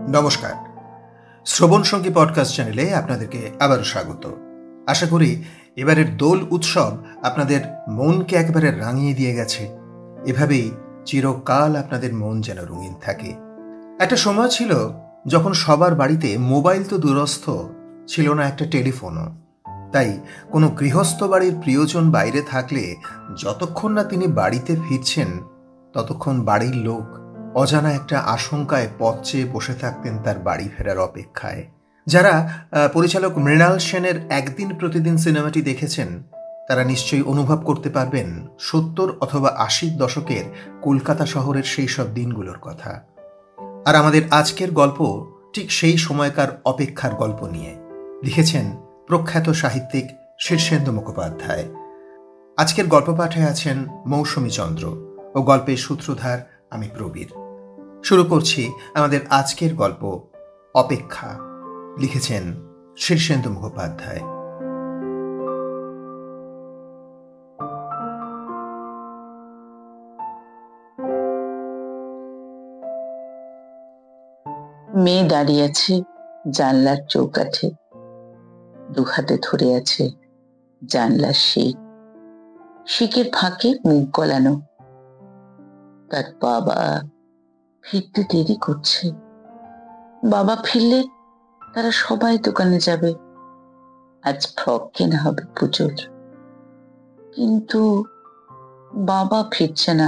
নমস্কার, শ্রবণ সঙ্গী পডকাস্ট চ্যানেলে আপনাদেরকে আবারও স্বাগত। আশা করি এবারের দোল উৎসব আপনাদের মনকে একেবারে রাঙিয়ে দিয়ে গেছে। এভাবেই চিরকাল আপনাদের মন যেন রঙিন থাকে। একটা সময় ছিল যখন সবার বাড়িতে মোবাইল তো দূরস্থ, ছিল না একটা টেলিফোনও। তাই কোনো গৃহস্থ বাড়ির প্রিয়জন বাইরে থাকলে যতক্ষণ না তিনি বাড়িতে ফিরছেন ততক্ষণ বাড়ির লোক অজানা একটা আশঙ্কায় পথ চেয়ে বসে থাকতেন তার বাড়ি ফেরার অপেক্ষায়। যারা পরিচালক মৃণাল সেনের একদিন প্রতিদিন সিনেমাটি দেখেছেন তারা নিশ্চয়ই অনুভব করতে পারবেন 70 অথবা 80 দশকের কলকাতা শহরের সেই সব দিনগুলোর কথা। আর আমাদের আজকের গল্প ঠিক সেই সময়কার অপেক্ষার গল্প নিয়ে। লিখেছেন প্রখ্যাত সাহিত্যিক শীর্ষেন্দু মুখোপাধ্যায়। আজকের গল্প পাঠে আছেন মৌসুমী চন্দ্র ও গল্পের সূত্রধার আমি প্রবীর। শুরু করছি আমাদের আজকের গল্প অপেক্ষা। লিখেছেন শীর্ষেন্দু মুখোপাধ্যায়। মেয়ে দাঁড়িয়ে আছে জানলার চৌকাঠে, দুহাতে ধরে আছে জানলার শিকের ফাঁকে মুখ গলানো। তার বাবা ফিরতে দেরি করছে। বাবা ফিরলে তারা সবাই দোকানে যাবে। আজ ফ্রক কেনা হবে পুজোর। কিন্তু বাবা ফিরছে না।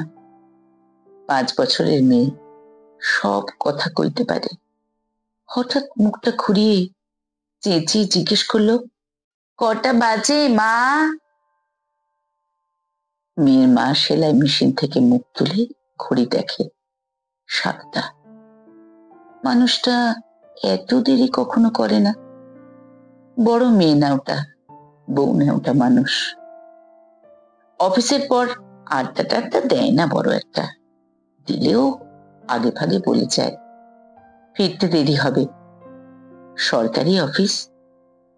5 বছরের মেয়ে, সব কথা কইতে পারে। হঠাৎ মুখটা ঘুরিয়ে চেঁচিয়ে জিজ্ঞেস করলো, কটা বাজে মা? মেয়ের মা সেলাই মেশিন থেকে মুখ তুলে ঘড়ি দেখে 7টা। মানুষটা এত দেরি কখনো করে না। বড় মেয়ে না ওটা, বউ না ওটা মানুষ। অফিসের পর আড্ডা দেয় না বড় একটা, দিলেও আগে ভাগে বলে যায় ফিরতে দেরি হবে। সরকারি অফিস,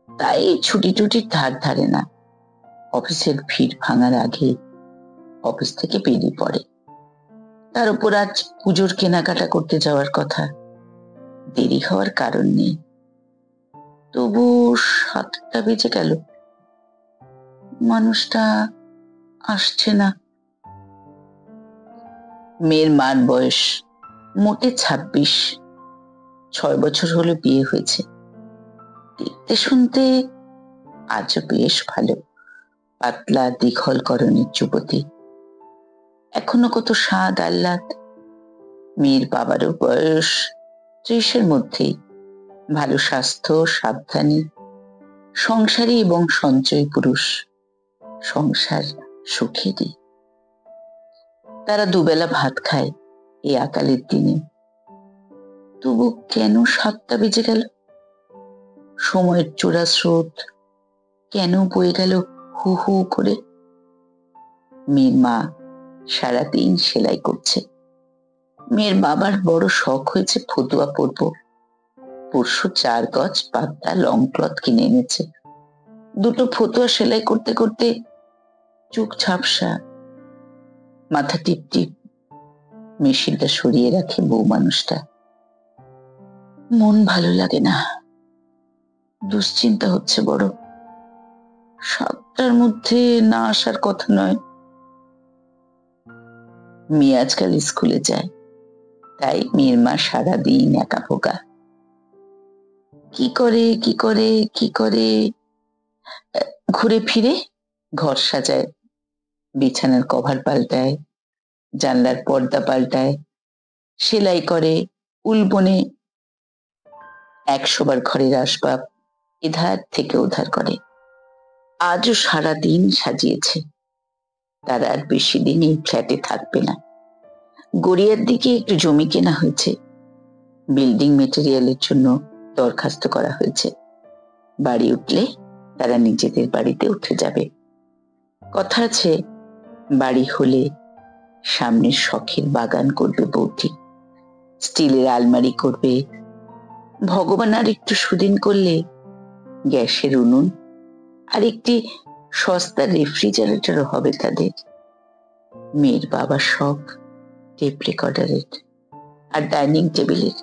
তাই ছুটি টুটির ধার ধারে না। অফিসের ভিড় ভাঙার আগে অফিস থেকে বেরিয়ে পড়ে। তার উপর আজ পুজোর কেনাকাটা করতে যাওয়ার কথা। দেরি হওয়ার কারণ নেই, তবু 7টা বেজে গেল, মানুষটা আসছে না। মেয়ের মার বয়স মোটে 26, 6 বছর হলো বিয়ে হয়েছে। দেখতে শুনতে আজও বেশ ভালো, পাতলা দীঘল করণের যুবতী। এখনো কত স্বাদ আহ্লাদ। মেয়ের বাবারও বয়স 30-এর মধ্যেই, ভালো স্বাস্থ্য, সাবধানী, সংসারী এবং সঞ্চয় পুরুষ। সংসার সুখেরই। তারা দুবেলা ভাত খায় এই আকালের দিনে। তবু কেন 7টা বেজে গেল? সময়ের চোরা স্রোত কেন বয়ে গেল হু হু করে? মেয়ের মা সারাদিন সেলাই করছে। মেয়ের বাবার বড় শখ হয়েছে ফতুয়া পরবো। পরশু 4 গজ পাতলা লং ক্লথ কিনে এনেছে। 2টো ফতুয়া সেলাই করতে করতে চোখ ঝাপসা, মাথা টিপটিপ। মেশিনটা সরিয়ে রাখে বউ মানুষটা। মন ভালো লাগে না, দুশ্চিন্তা হচ্ছে বড়। 7টার মধ্যে না আসার কথা নয়। মেয়ে আজকাল স্কুলে যায়, তাই মেয়ের মা সারাদিন একা ফোকা। কি করে ঘুরে ফিরে ঘর সাজায়, বিছানার কভার পাল্টায়, জানলার পর্দা পাল্টায়, সেলাই করে, উল বনে। 100 বার ঘরের আসবাব এধার থেকে ওধার করে। আজও সারাদিন সাজিয়েছে। তার আর বেশি দিন এই ফ্ল্যাটে থাকবে না। গড়িয়ার দিকে একটু জমি কেনা হয়েছে। বিল্ডিং মেটেরিয়ালের জন্য দরখাস্ত করা হয়েছে। বাড়ি উঠলে তারা নিজেদের বাড়িতে উঠে যাবে। কথা আছে, বাড়ি হলে সামনের শখের বাগান করবে বউটি। স্টিলের আলমারি করবে। ভগবান আর একটু সুদিন করলে গ্যাসের উনুন আর একটি সস্তা রেফ্রিজারেটরও হবে তাদের। মেয়ের বাবার শখ টেপ রেকর্ডারের আর ডাইনিং টেবিলের।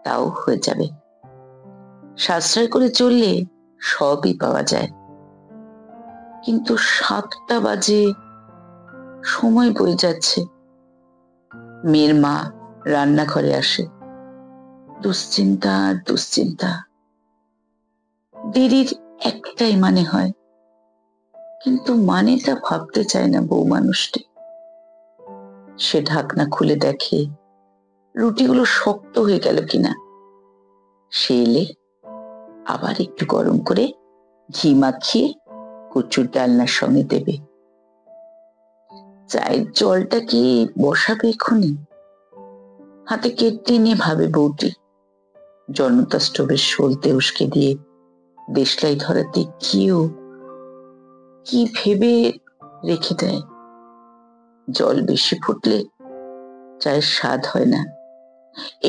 তাও হয়ে যাবে। সাশ্রয় করে চললে সবই পাওয়া যায়। কিন্তু 7টা বাজে, সময় বয়ে যাচ্ছে। মেয়ের মা রান্নাঘরে আসে। দুশ্চিন্তা আর দুশ্চিন্তা। দেরির একটাই মানে হয়, কিন্তু মানেটা ভাবতে চায় না বউ মানুষটি। সে ঢাকনা খুলে দেখে রুটিগুলো শক্ত হয়ে গেল কিনা। সে এলে আবার একটু গরম করে ঘি মাখিয়ে কচুর ডালনার সঙ্গে দেবে। চায়ের জলটা কি বসাবে এক্ষুনি? হাতে কেটে নিয়ে ভাবে বউটি। জনতা স্টোভের সলতে উস্কে দিয়ে দেশলাই ধরাতে গিয়েও কি ভেবে রেখে দেয়। জল বেশি ফুটলে চায়ের স্বাদ হয় না।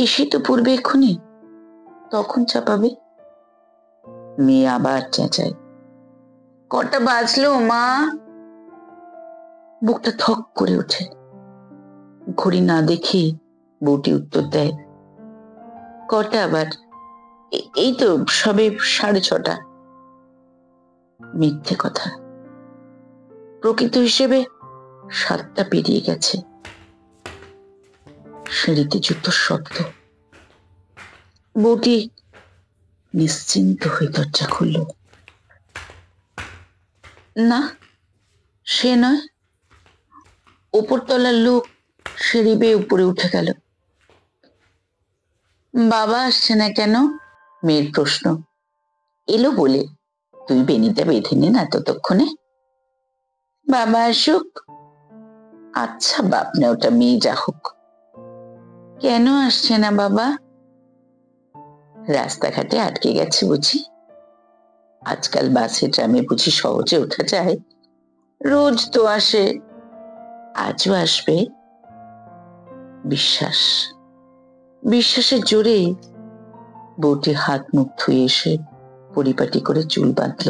এসে তো পড়বে এক্ষুনি, তখন চাপাবে। মেয়ে আবার চেঁচায়, কটা বাজলো মা? বুকটা থক করে ওঠে। ঘড়ি না দেখে বউটি উত্তর দেয়, কটা আবার? এই তো সবে 6:30। মিথ্যে কথা। প্রকৃত হিসেবে 7টা পেরিয়ে গেছে। সিঁড়িতে জুতোর শব্দ। বউটি নিশ্চিন্ত হয়ে দরজা খুলল। না, সে নয়। ওপরতলার লোক সিঁড়ি বেয়ে উপরে উঠে গেল। বাবা আসছে না কেন? মেয়ের প্রশ্ন। এলো বলে তুই বেনিটা বেঁধে নে না ততক্ষণে। বাবা আসুক। আচ্ছা বাপ না, ওটা মেয়ে যা হোক। কেন আসছে না বাবা? রাস্তাঘাটে আটকে গেছে বুঝি। আজকাল বাসে ট্রামে বুঝি সহজে ওঠা যায়? রোজ তো আসে, আজও আসবে। বিশ্বাস। বিশ্বাসের জোরে বউটি হাত মুখ ধুয়ে এসে পরিপাটি করে চুল বাঁধল।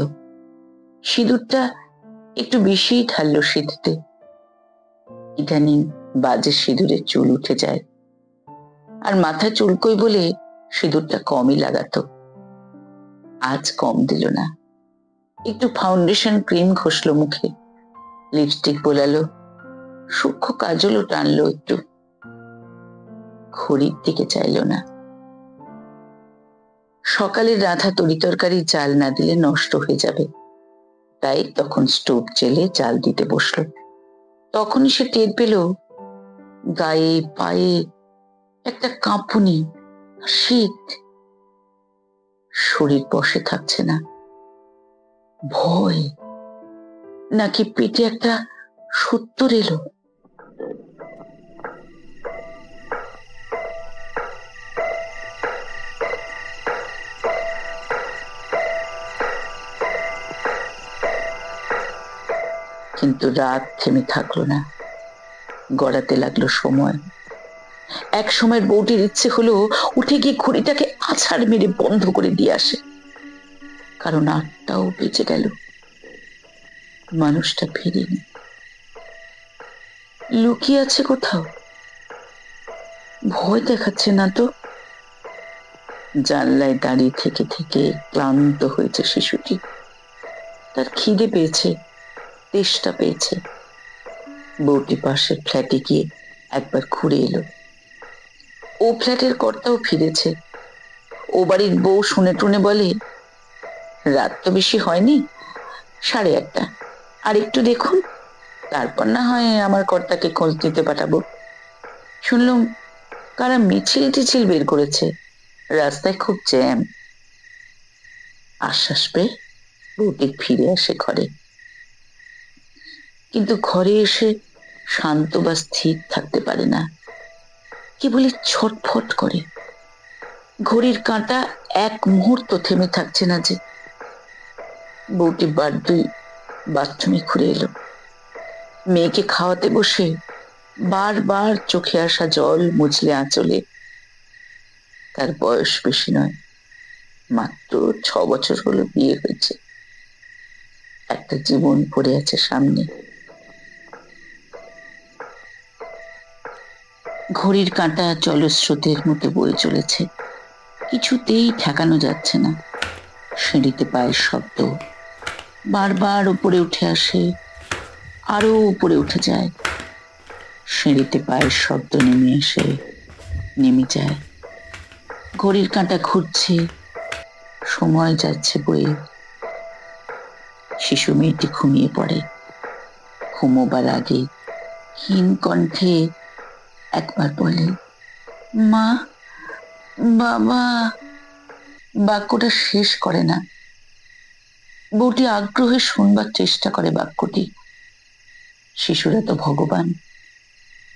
সিঁদুরটা একটু বেশিই ঢাললো সিঁথিতে। ইদানিং বাজে সিঁদুরে চুল উঠে যায়, আর মাথা চুলকোই বলে সিঁদুরটা কমই লাগাতো। আজ কম দিল না। একটু ফাউন্ডেশন ক্রিম ঘষলো মুখে, লিপস্টিক বোলালো, সূক্ষ্ম কাজলও টানলো একটু। ঘড়ির দিকে চাইল না। সকালের রাধা তরিতরকারি চাল না দিলে নষ্ট হয়ে যাবে, তাই তখন স্টোভ জেলে চাল দিতে বসলো। তখনই সে টের পেল গায়ে পায়ে একটা কাঁপুনি, শীত। শরীর বসে থাকছে না। ভয় নাকি পেটে একটা সত্তর এলো। কিন্তু রাত থেমে থাকলো না, গড়াতে লাগলো সময়। এক সময়ের বউটির ইচ্ছে হলো উঠে গিয়ে ঘড়িটাকে আছাড় মেরে বন্ধ করে দিয়ে আসে, কারণ 8টাও বেজে গেল। মানুষটা ফিরেনি। লুকিয়ে আছে কোথাও। ভয় দেখাচ্ছে না তো। জানলায় দাঁড়িয়ে থেকে থেকে ক্লান্ত হয়েছে শিশুটি। তার খিদে পেয়েছে, তেষ্টা পেয়েছে। বউটি পাশের ফ্ল্যাটে গিয়ে একবার ঘুরে এলো। ও ফ্ল্যাটের কর্তাও ফিরেছে। ও বাড়ির বউ শুনে টুনে বলে, রাত তো বেশি হয়নি, 8:30। আর একটু দেখুন, তারপর না হয় আমার কর্তাকে খোঁজ দিতে পাঠাবো। শুনলাম কারা মিছিল টিছিল বের করেছে, রাস্তায় খুব জ্যাম। আশ্বাস পেয়ে বউটি ফিরে আসে ঘরে। কিন্তু ঘরে এসে শান্ত বা স্থির থাকতে পারে না, কেবলই ছটফট করে। ঘড়ির কাঁটা এক মুহূর্ত থেমে থাকছে না যে। বউটি বারদুই বাথরুমে ঘুরে এলো। মেয়েকে খাওয়াতে বসে বারবার চোখে আসা জল মুছলে আঁচলে। তার বয়স বেশি নয়, মাত্র 6 বছর হলো বিয়ে হয়েছে। একটা জীবন পড়ে আছে সামনে। ঘড়ির কাঁটা জলস্রোতের মতো বয়ে চলেছে। কিছুতেই ঠেকানো যাচ্ছে না। সিঁড়িতে পায়ের শব্দ, বারবার উপরে উঠে আসে, আরো উপরে উঠে যায়। সিঁড়িতে পায়ের শব্দ নেমে এসে নেমে যায়। ঘড়ির কাঁটা ঘুরছে, সময় যাচ্ছে বয়ে। শিশু মেয়েটি ঘুমিয়ে পড়ে। ঘুমোবার আগে ক্ষীণ কণ্ঠে একবার বলে, মা, বাবা। বাক্যটা শেষ করে না। বউটি আগ্রহে শুনবার চেষ্টা করে বাক্যটি। শিশুরা তো ভগবান,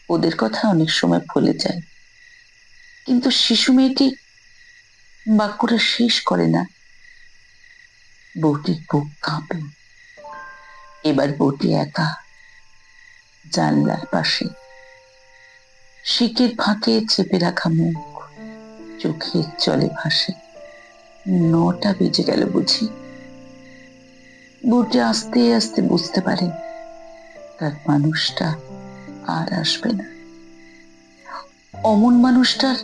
ওদের কথা অনেক সময় ভুলে যায়। কিন্তু শিশু মেয়েটি বাক্যটা শেষ করে না। বউটির বুক কাঁপে। এবার বউটি একা, জানলার পাশে, শিকের ফাঁকে চেপে রাখা মুখ, চোখের জলে ভাসে। 9টা বেজে গেল বুঝি। বউটি আস্তে আস্তে বুঝতে পারে তার মানুষটা আর আসবে না। অমন মানুষটার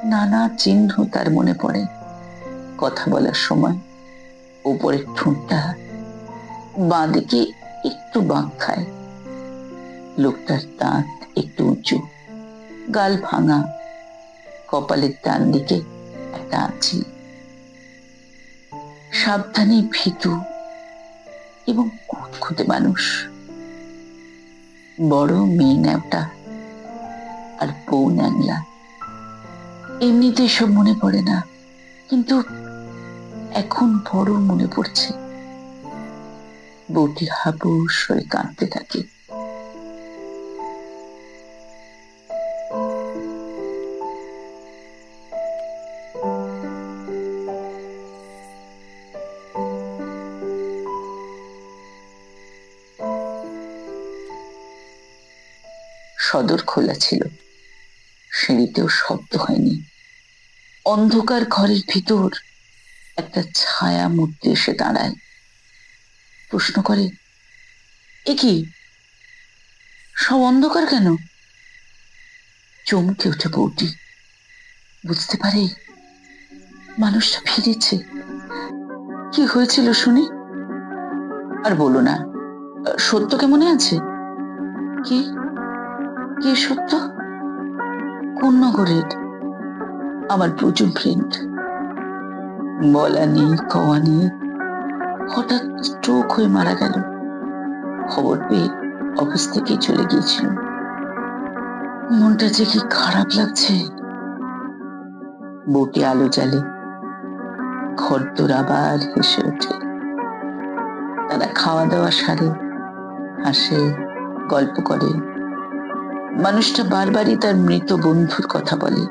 নানা চিহ্ন তার মনে পড়ে। কথা বলার সময় উপরের ঠোঁটটা বাঁদিকে একটু বাঁক খায়। লোকটার দাঁত একটু উঁচু, গাল ভাঙা, কপালের ডান দিকে একটা আঁচি। সাবধানে ভীতু এবং খুঁতখুঁতে মানুষ। বড় মেয়ে ন্যাওটা আর বউ ন্যাংলা। এমনিতে সব মনে পড়ে না, কিন্তু এখন বড় মনে পড়ছে। বউটি হাবুস হয়ে কাঁদতে থাকে। সদর খোলা ছিল, সিঁড়িতেও শব্দ হয়নি। অন্ধকার ঘরের ভিতর একটা ছায়া মূর্তি এসে দাঁড়ায়। প্রশ্ন করে, এ কি, সব অন্ধকার কেন? চমকে ওঠে বউটি। বুঝতে পারে মানুষটা ফিরেছে। কি হয়েছিল শুনি? আর বলো না, সত্যকে মনে আছে? কি, কে সত্য? কোন নগরের? আমার প্রচুর ফ্রেন্ড। বলা নেই কওয়া নেই, হঠাৎ স্ট্রোক হয়ে মারা গেল। খবর পেয়ে অফিস থেকে চলে গিয়েছিল। মনটা যে কি খারাপ লাগছে। বউটি আলো জ্বালে, ঘরদোর আবার হেসে ওঠে। তারা খাওয়া দাওয়া সারে, হাসে, গল্প করে। মানুষটা বারবারই তার মৃত বন্ধুর কথা বলে।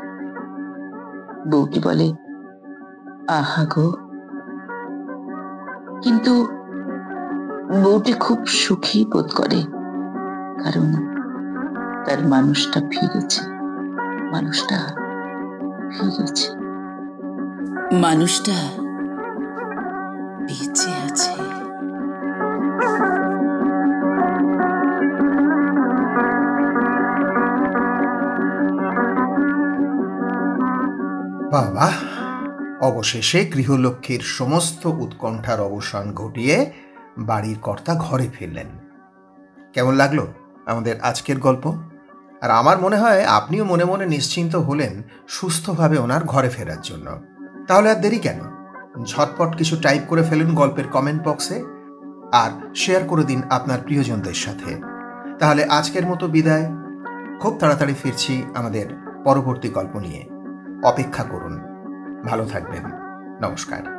বউটি বলে, আহা গো। কিন্তু বউটি খুব সুখী বোধ করে, কারণ তার মানুষটা ফিরেছে। মানুষটা ফিরেছে। মানুষটা বেঁচে আছে। বাবা, অবশেষে গৃহলক্ষ্মীর সমস্ত উৎকণ্ঠার অবসান ঘটিয়ে বাড়ির কর্তা ঘরে ফিরলেন। কেমন লাগলো আমাদের আজকের গল্প? আর আমার মনে হয় আপনিও মনে মনে নিশ্চিন্ত হলেন সুস্থভাবে ওনার ঘরে ফেরার জন্য। তাহলে আর দেরি কেন? ঝটপট কিছু টাইপ করে ফেলুন গল্পের কমেন্ট বক্সে আর শেয়ার করে দিন আপনার প্রিয়জনদের সাথে। তাহলে আজকের মতো বিদায়। খুব তাড়াতাড়ি ফিরছি আমাদের পরবর্তী গল্প নিয়ে। অপেক্ষা করুন। ভালো থাকবেন। নমস্কার।